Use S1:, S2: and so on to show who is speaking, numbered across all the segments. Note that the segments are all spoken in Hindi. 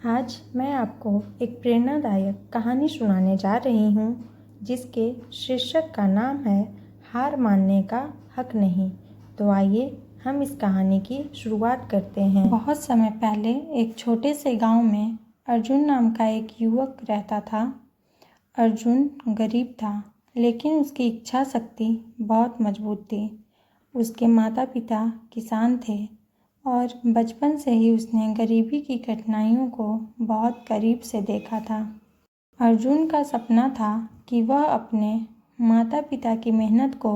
S1: आज मैं आपको एक प्रेरणादायक कहानी सुनाने जा रही हूँ जिसके शीर्षक का नाम है हार मानने का हक नहीं। तो आइए हम इस कहानी की शुरुआत करते हैं। बहुत समय पहले एक छोटे से गांव में अर्जुन नाम का एक युवक रहता था। अर्जुन गरीब था, लेकिन उसकी इच्छा शक्ति बहुत मजबूत थी। उसके माता पिता किसान थे और बचपन से ही उसने गरीबी की कठिनाइयों को बहुत करीब से देखा था। अर्जुन का सपना था कि वह अपने माता पिता की मेहनत को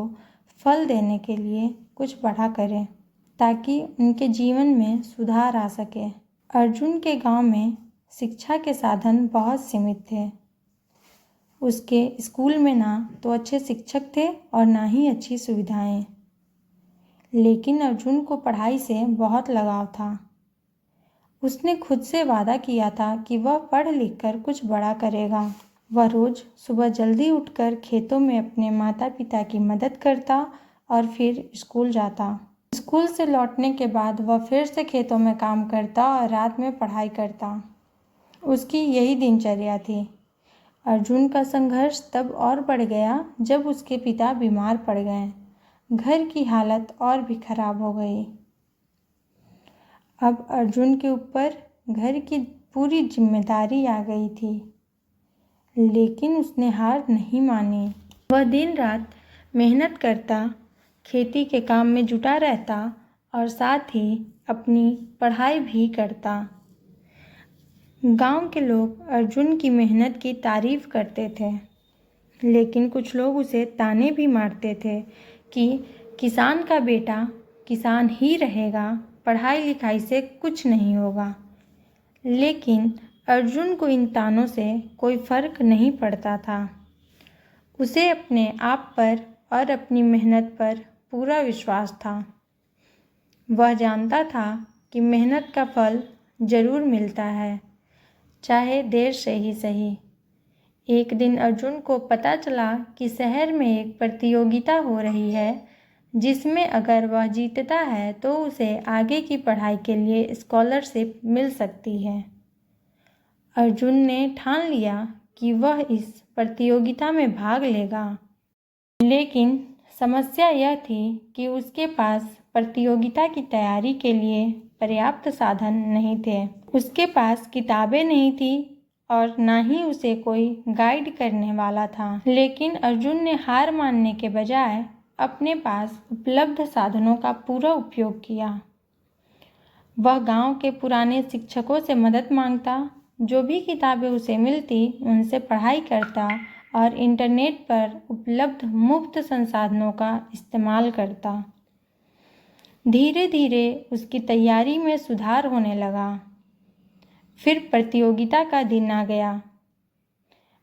S1: फल देने के लिए कुछ बड़ा करे ताकि उनके जीवन में सुधार आ सके। अर्जुन के गांव में शिक्षा के साधन बहुत सीमित थे। उसके स्कूल में ना तो अच्छे शिक्षक थे और ना ही अच्छी सुविधाएं। लेकिन अर्जुन को पढ़ाई से बहुत लगाव था। उसने खुद से वादा किया था कि वह पढ़ लिख कर कुछ बड़ा करेगा। वह रोज सुबह जल्दी उठकर खेतों में अपने माता पिता की मदद करता और फिर स्कूल जाता। स्कूल से लौटने के बाद वह फिर से खेतों में काम करता और रात में पढ़ाई करता। उसकी यही दिनचर्या थी। अर्जुन का संघर्ष तब और बढ़ गया जब उसके पिता बीमार पड़ गए। घर की हालत और भी खराब हो गई। अब अर्जुन के ऊपर घर की पूरी जिम्मेदारी आ गई थी, लेकिन उसने हार नहीं मानी। वह दिन रात मेहनत करता, खेती के काम में जुटा रहता और साथ ही अपनी पढ़ाई भी करता। गांव के लोग अर्जुन की मेहनत की तारीफ करते थे, लेकिन कुछ लोग उसे ताने भी मारते थे कि किसान का बेटा किसान ही रहेगा, पढ़ाई लिखाई से कुछ नहीं होगा। लेकिन अर्जुन को इन तानों से कोई फर्क नहीं पड़ता था। उसे अपने आप पर और अपनी मेहनत पर पूरा विश्वास था। वह जानता था कि मेहनत का फल जरूर मिलता है, चाहे देर से ही सही। एक दिन अर्जुन को पता चला कि शहर में एक प्रतियोगिता हो रही है, जिसमें अगर वह जीतता है तो उसे आगे की पढ़ाई के लिए स्कॉलरशिप मिल सकती है। अर्जुन ने ठान लिया कि वह इस प्रतियोगिता में भाग लेगा। लेकिन समस्या यह थी कि उसके पास प्रतियोगिता की तैयारी के लिए पर्याप्त साधन नहीं थे। उसके पास किताबें नहीं थी और ना ही उसे कोई गाइड करने वाला था। लेकिन अर्जुन ने हार मानने के बजाय अपने पास उपलब्ध साधनों का पूरा उपयोग किया। वह गांव के पुराने शिक्षकों से मदद मांगता, जो भी किताबें उसे मिलती उनसे पढ़ाई करता और इंटरनेट पर उपलब्ध मुफ्त संसाधनों का इस्तेमाल करता। धीरे धीरे उसकी तैयारी में सुधार होने लगा। फिर प्रतियोगिता का दिन आ गया।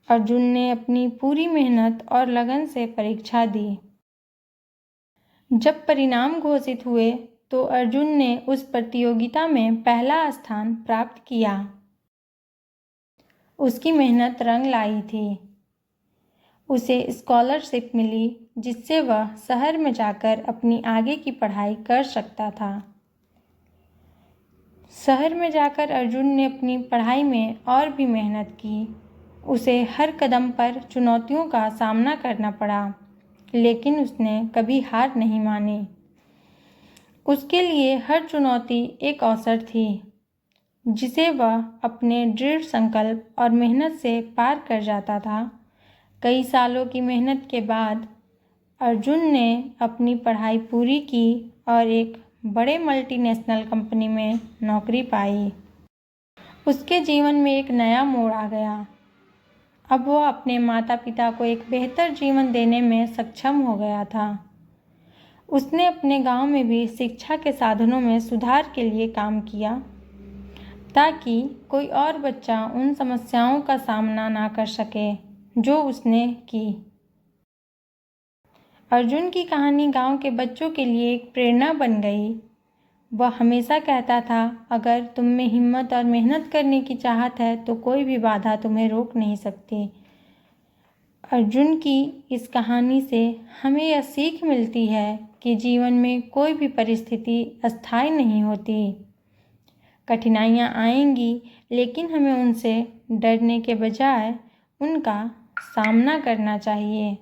S1: अर्जुन ने अपनी पूरी मेहनत और लगन से परीक्षा दी। जब परिणाम घोषित हुए तो अर्जुन ने उस प्रतियोगिता में पहला स्थान प्राप्त किया। उसकी मेहनत रंग लाई थी। उसे स्कॉलरशिप मिली, जिससे वह शहर में जाकर अपनी आगे की पढ़ाई कर सकता था। शहर में जाकर अर्जुन ने अपनी पढ़ाई में और भी मेहनत की। उसे हर कदम पर चुनौतियों का सामना करना पड़ा, लेकिन उसने कभी हार नहीं मानी। उसके लिए हर चुनौती एक अवसर थी, जिसे वह अपने दृढ़ संकल्प और मेहनत से पार कर जाता था। कई सालों की मेहनत के बाद अर्जुन ने अपनी पढ़ाई पूरी की और एक बड़े मल्टीनेशनल कंपनी में नौकरी पाई। उसके जीवन में एक नया मोड़ आ गया। अब वह अपने माता पिता को एक बेहतर जीवन देने में सक्षम हो गया था। उसने अपने गांव में भी शिक्षा के साधनों में सुधार के लिए काम किया, ताकि कोई और बच्चा उन समस्याओं का सामना ना कर सके जो उसने की। अर्जुन की कहानी गांव के बच्चों के लिए एक प्रेरणा बन गई। वह हमेशा कहता था, अगर तुम में हिम्मत और मेहनत करने की चाहत है तो कोई भी बाधा तुम्हें रोक नहीं सकती। अर्जुन की इस कहानी से हमें यह सीख मिलती है कि जीवन में कोई भी परिस्थिति अस्थायी नहीं होती। कठिनाइयाँ आएंगी, लेकिन हमें उनसे डरने के बजाय उनका सामना करना चाहिए।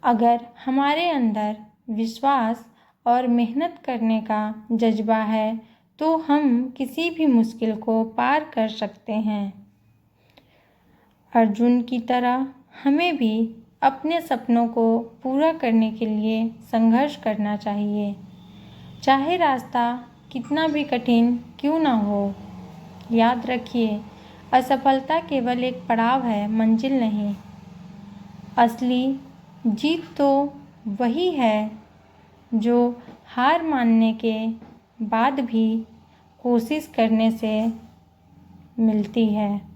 S1: अगर हमारे अंदर विश्वास और मेहनत करने का जज्बा है तो हम किसी भी मुश्किल को पार कर सकते हैं। अर्जुन की तरह हमें भी अपने सपनों को पूरा करने के लिए संघर्ष करना चाहिए, चाहे रास्ता कितना भी कठिन क्यों ना हो। याद रखिए, असफलता केवल एक पड़ाव है, मंजिल नहीं। असली जीत तो वही है जो हार मानने के बाद भी कोशिश करने से मिलती है।